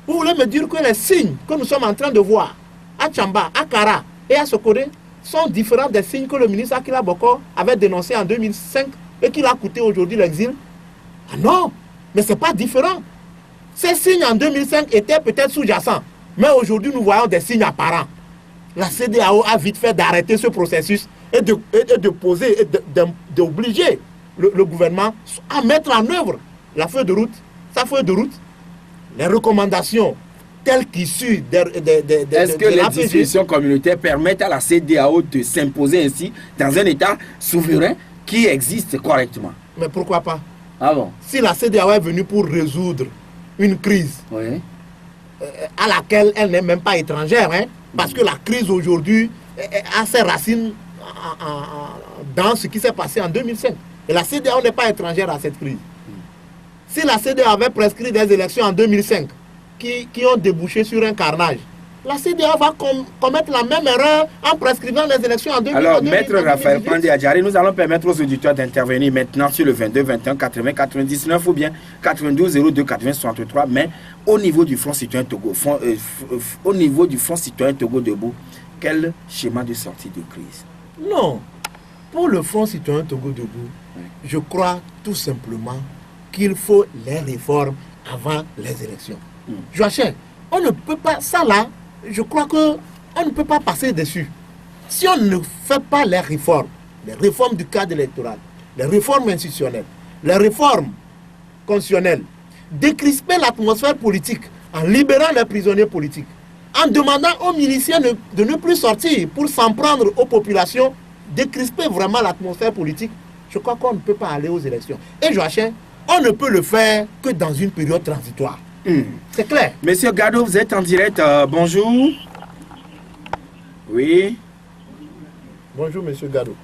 Vous voulez me dire que les signes que nous sommes en train de voir à Tchamba, à Kara et à Sokodé sont différents des signes que le ministre Akila Boko avait dénoncés en 2005 et qu'il a coûté aujourd'hui l'exil? Ah non, mais ce n'est pas différent. Ces signes en 2005 étaient peut-être sous-jacents, mais aujourd'hui nous voyons des signes apparents. La CEDEAO a vite fait d'arrêter ce processus et de poser, et d'obliger le gouvernement à mettre en œuvre la feuille de route, sa feuille de route, les recommandations telles qu'issues
Est-ce que les dispositions communautaires permettent à la CEDEAO de s'imposer ainsi dans un État souverain qui existe correctement?
Mais pourquoi pas?
Ah bon?
Si la CEDEAO est venue pour résoudre une crise à laquelle elle n'est même pas étrangère, hein, parce que la crise aujourd'hui a ses racines dans ce qui s'est passé en 2005. Et la CEDEAO n'est pas étrangère à cette crise. Si la CEDEAO avait prescrit des élections en 2005 qui ont débouché sur un carnage, la CEDEAO va commettre la même erreur en prescrivant les élections en 2018.
Alors, Maître Raphaël Pandé Adjari, nous allons permettre aux auditeurs d'intervenir maintenant sur le 22 21 80 99 ou bien 92 02 80 63, mais au niveau du Front citoyen Togo, au niveau du Front citoyen Togo Debout, quel schéma de sortie de crise?
Non. Pour le Front citoyen Togo Debout, je crois tout simplement qu'il faut les réformes avant les élections. Joachim, on ne peut pas, ça là, je crois qu'on ne peut pas passer dessus. Si on ne fait pas les réformes du cadre électoral, les réformes institutionnelles, les réformes constitutionnelles, décrisper l'atmosphère politique en libérant les prisonniers politiques, en demandant aux miliciens de ne plus sortir pour s'en prendre aux populations, décrisper vraiment l'atmosphère politique, je crois qu'on ne peut pas aller aux élections. Et Joachim, on ne peut le faire que dans une période transitoire. C'est clair.
Monsieur Gado, vous êtes en direct. Bonjour. Oui.
Bonjour, monsieur Gado.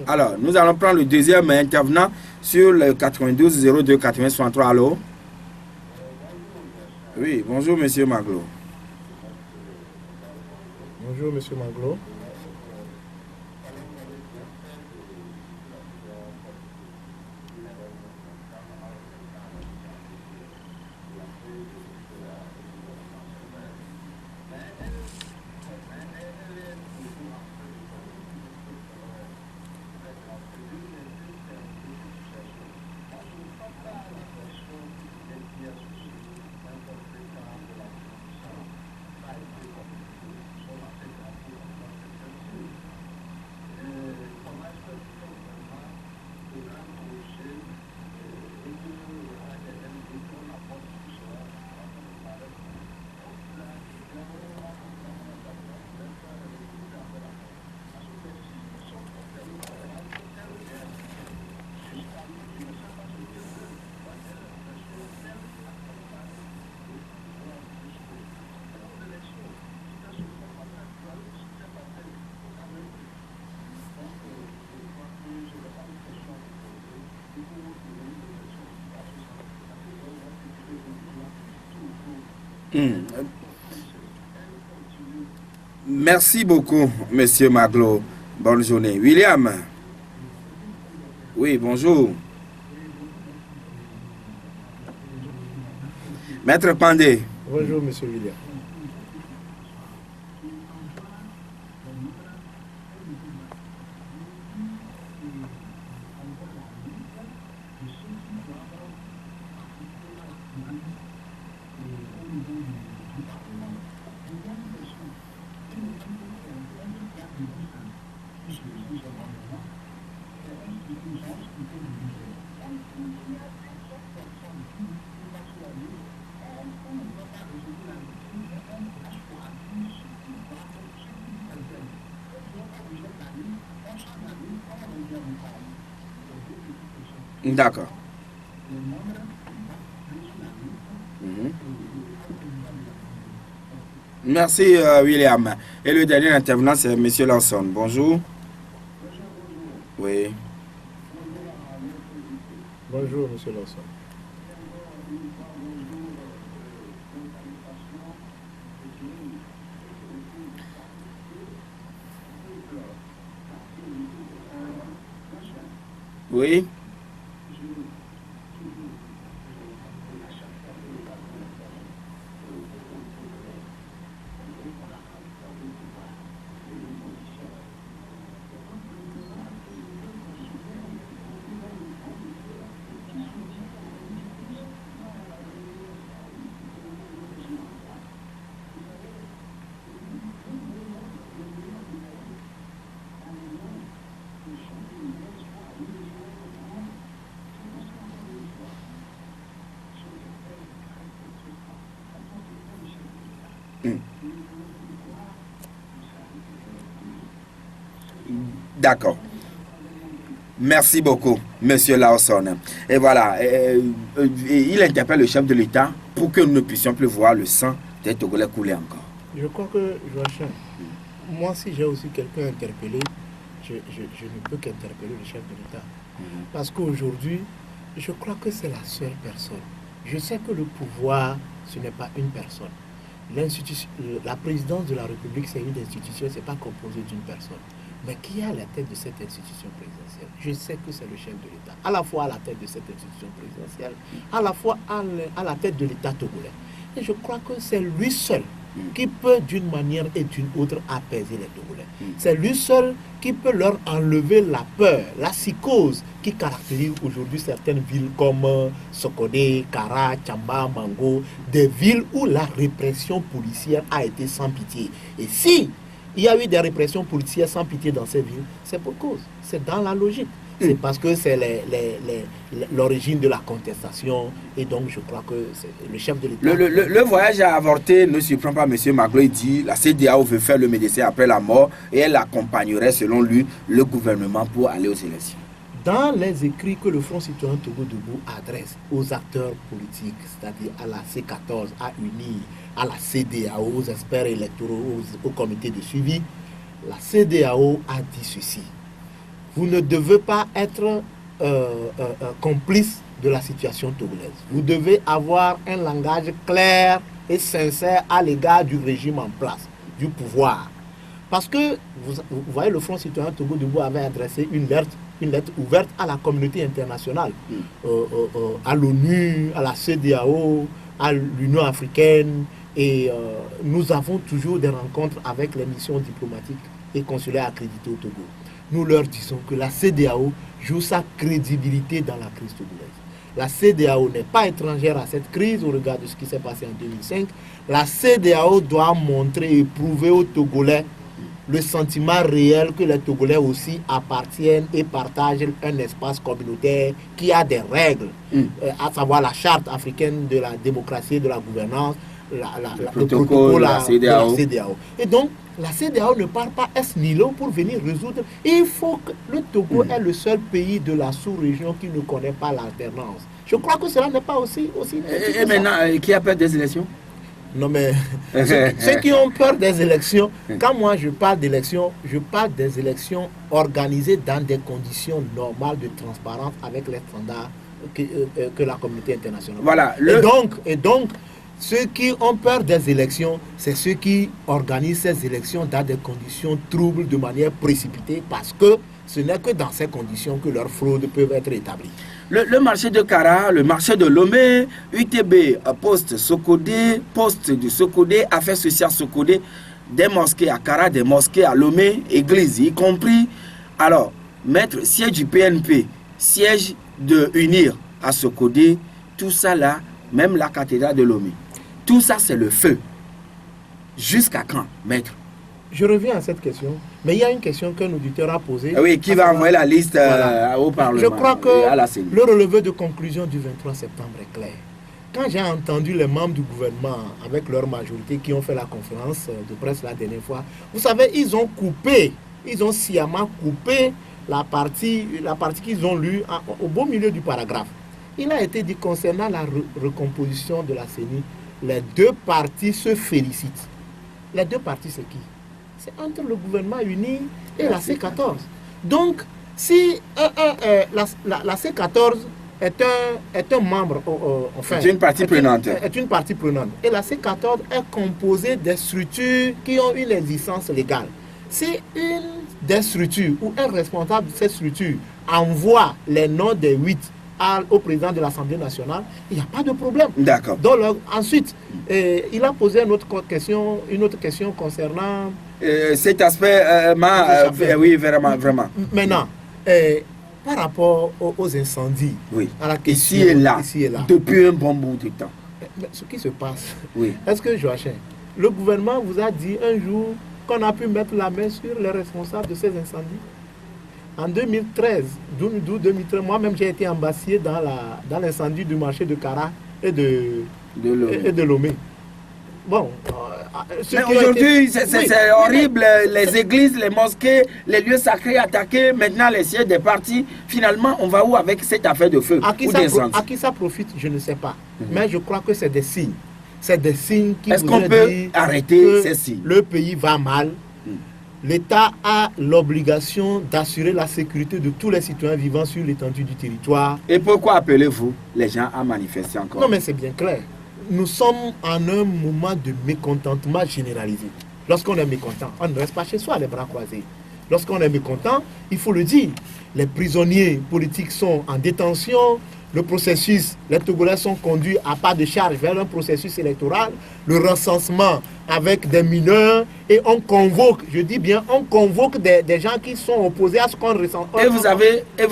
Alors, nous allons prendre le deuxième intervenant sur le 92 02 80 63. Allô? Oui, bonjour, monsieur Maglo.
Bonjour, monsieur Maglo.
Hmm. Merci beaucoup, Monsieur Maglo. Bonne journée. William. Oui, bonjour. Maître Pandé.
Bonjour, monsieur William.
D'accord. Mhm. Merci, William. Et le dernier intervenant, c'est Monsieur Lanson. Bonjour. Oui.
Bonjour, monsieur Lawson.
Oui. D'accord. Merci beaucoup, Monsieur Lawson. Et voilà, il interpelle le chef de l'État pour que nous ne puissions plus voir le sang des Togolais couler encore.
Je crois que, Joachim, moi, si j'ai aussi quelqu'un interpellé, je ne peux qu'interpeller le chef de l'État. Parce qu'aujourd'hui, je crois que c'est la seule personne. Je sais que le pouvoir, ce n'est pas une personne. La présidence de la République, c'est une institution, ce n'est pas composé d'une personne. Mais qui est à la tête de cette institution présidentielle? Je sais que c'est le chef de l'État, à la fois à la tête de cette institution présidentielle, à la fois à la tête de l'État togolais. Et je crois que c'est lui seul qui peut d'une manière et d'une autre apaiser les Togolais. C'est lui seul qui peut leur enlever la peur, la psychose qui caractérise aujourd'hui certaines villes comme Sokodé, Kara, Tchamba, Mango, des villes où la répression policière a été sans pitié. Et si il y a eu des répressions policières sans pitié dans ces villes, c'est pour cause, c'est dans la logique. C'est parce que c'est l'origine de la contestation. Et donc, je crois que c'est le chef de l'État.
Le voyage a avorté ne surprend pas M. Maglo. Il dit la CEDEAO veut faire le médecin après la mort et elle accompagnerait, selon lui, le gouvernement pour aller aux élections.
Dans les écrits que le Front citoyen Togo Debout adresse aux acteurs politiques, c'est-à-dire à la C14, à UNI, à la CEDEAO, aux experts électoraux, au comité de suivi, la CEDEAO a dit ceci. Vous ne devez pas être complice de la situation togolaise. Vous devez avoir un langage clair et sincère à l'égard du régime en place, du pouvoir. Parce que, vous voyez, le Front citoyen Togo Debout avait adressé une lettre ouverte à la communauté internationale, à l'ONU, à la CEDEAO, à l'Union africaine. Et nous avons toujours des rencontres avec les missions diplomatiques et consulaires accréditées au Togo. Nous leur disons que la CEDEAO joue sa crédibilité dans la crise togolaise. La CEDEAO n'est pas étrangère à cette crise au regard de ce qui s'est passé en 2005. La CEDEAO doit montrer et prouver aux Togolais le sentiment réel que les Togolais aussi appartiennent et partagent un espace communautaire qui a des règles, à savoir la charte africaine de la démocratie et de la gouvernance, le protocole de la CEDEAO. Et donc, la CEDEAO ne part pas ex nihilo pour venir résoudre. Il faut que le Togo est le seul pays de la sous-région qui ne connaît pas l'alternance. Je crois que cela n'est pas aussi
et maintenant, qui a peur des élections?
Non, mais ceux qui ont peur des élections, quand moi je parle d'élections, je parle des élections organisées dans des conditions normales de transparence avec les standards que la communauté internationale.
Voilà.
Et donc, Ceux qui ont peur des élections, c'est ceux qui organisent ces élections dans des conditions troubles de manière précipitée parce que ce n'est que dans ces conditions que leurs fraudes peuvent être établies.
Le marché de Kara, le marché de Lomé, UTB, poste Sokodé, poste de Sokodé, affaires sociales Sokodé, des mosquées à Kara, des mosquées à Lomé, églises y compris. Alors, maître, siège du PNP, siège de UNIR à Sokodé, tout ça là, même la cathédrale de Lomé. Tout ça, c'est le feu. Jusqu'à quand, maître?
Je reviens à cette question, mais il y a une question qu'un auditeur a posée.
Oui, qui va envoyer la liste au Parlement?
Je crois que
à la
le relevé de conclusion du 23 septembre est clair. Quand j'ai entendu les membres du gouvernement, avec leur majorité, qui ont fait la conférence de presse la dernière fois, vous savez, ils ont sciemment coupé la partie qu'ils ont lue au beau milieu du paragraphe. Il a été dit concernant la recomposition de la CENI, les deux parties se félicitent. Les deux parties, c'est qui? C'est entre le gouvernement uni et la C14. Donc, si la C14 est un membre, enfin,
c'est une partie prenante.
Est une partie prenante. Et la C14 est composée des structures qui ont une existence légale. Si une des structures ou un responsable de cette structure envoie les noms des 8 au président de l'Assemblée nationale, il n'y a pas de problème.
D'accord.
Donc, ensuite, il a posé une autre question concernant
cet aspect, oui, vraiment.
Maintenant, par rapport aux incendies,
oui.
À la question,
ici et là, depuis un bon bout de temps.
Mais ce qui se passe,
oui.
Est-ce que, Joachim, le gouvernement vous a dit un jour qu'on a pu mettre la main sur les responsables de ces incendies? En 2013, moi-même j'ai été embassier dans l'incendie du marché de Kara et de Lomé. Bon,
mais aujourd'hui, c'est horrible. Les églises, les mosquées, les lieux sacrés attaqués. Maintenant, les sièges des partis. Finalement, on va où avec cette affaire de feu?
À qui ça profite, je ne sais pas. Mais je crois que c'est des signes. C'est des signes qui
Est-ce qu'on peut arrêter ces signes?
Le pays va mal. L'État a l'obligation d'assurer la sécurité de tous les citoyens vivant sur l'étendue du territoire.
Et pourquoi appelez-vous les gens à manifester encore?
Non, mais c'est bien clair. Nous sommes en un moment de mécontentement généralisé. Lorsqu'on est mécontent, on ne reste pas chez soi les bras croisés. Lorsqu'on est mécontent, il faut le dire. Les prisonniers politiques sont en détention. Le processus, les Togolais sont conduits à pas de charge vers un processus électoral. Le recensement avec des mineurs et on convoque, je dis bien, on convoque des gens qui sont opposés à ce qu'on ressent.
Et vous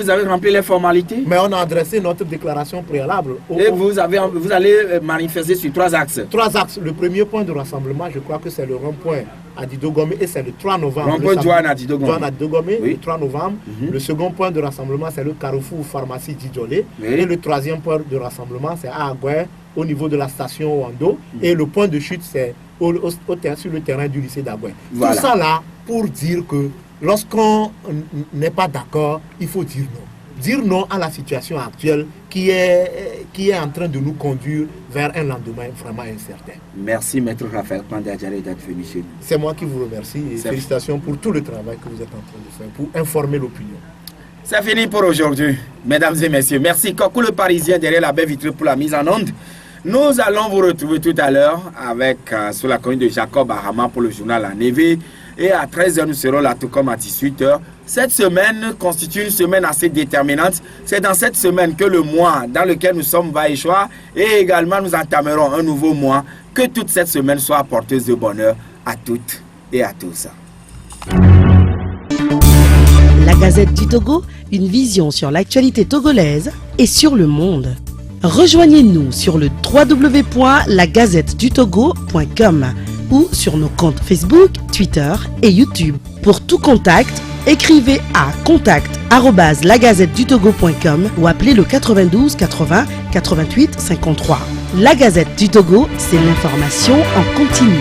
avez rempli les formalités?
Mais on a adressé notre déclaration préalable.
Et vous allez manifester sur 3 axes?
3 axes. Le premier point de rassemblement, je crois que c'est le rond-point à Didogomé et c'est le 3 novembre.
Rond-point Douane à Didogomé.
Oui. Le 3 novembre. Le second point de rassemblement, c'est le Carrefour Pharmacie Didjolé. Oui. Et le troisième point de rassemblement, c'est à Agoué, au niveau de la station Wando. Et le point de chute, c'est sur le terrain du lycée d'Agoué. Voilà. Tout ça là pour dire que lorsqu'on n'est pas d'accord, il faut dire non. Dire non à la situation actuelle qui est en train de nous conduire vers un lendemain vraiment incertain.
Merci Maître Raphaël Pandadjare d'être venu chez nous.
C'est moi qui vous remercie et félicitations pour tout le travail que vous êtes en train de faire pour informer l'opinion.
C'est fini pour aujourd'hui, mesdames et messieurs. Merci Coco le Parisien derrière la baie vitrée pour la mise en onde. Nous allons vous retrouver tout à l'heure avec sous la conduite de Jacob Ahama pour le journal en Névé. Et à 13h, nous serons là tout comme à 18h. Cette semaine constitue une semaine assez déterminante. C'est dans cette semaine que le mois dans lequel nous sommes va échoir. Et également, nous entamerons un nouveau mois. Que toute cette semaine soit porteuse de bonheur à toutes et à tous.
La Gazette du Togo, une vision sur l'actualité togolaise et sur le monde. Rejoignez-nous sur le www.lagazettedutogo.com ou sur nos comptes Facebook, Twitter et YouTube. Pour tout contact, écrivez à contact@lagazettedutogo.com ou appelez le 92 80 88 53. La Gazette du Togo, c'est l'information en continu.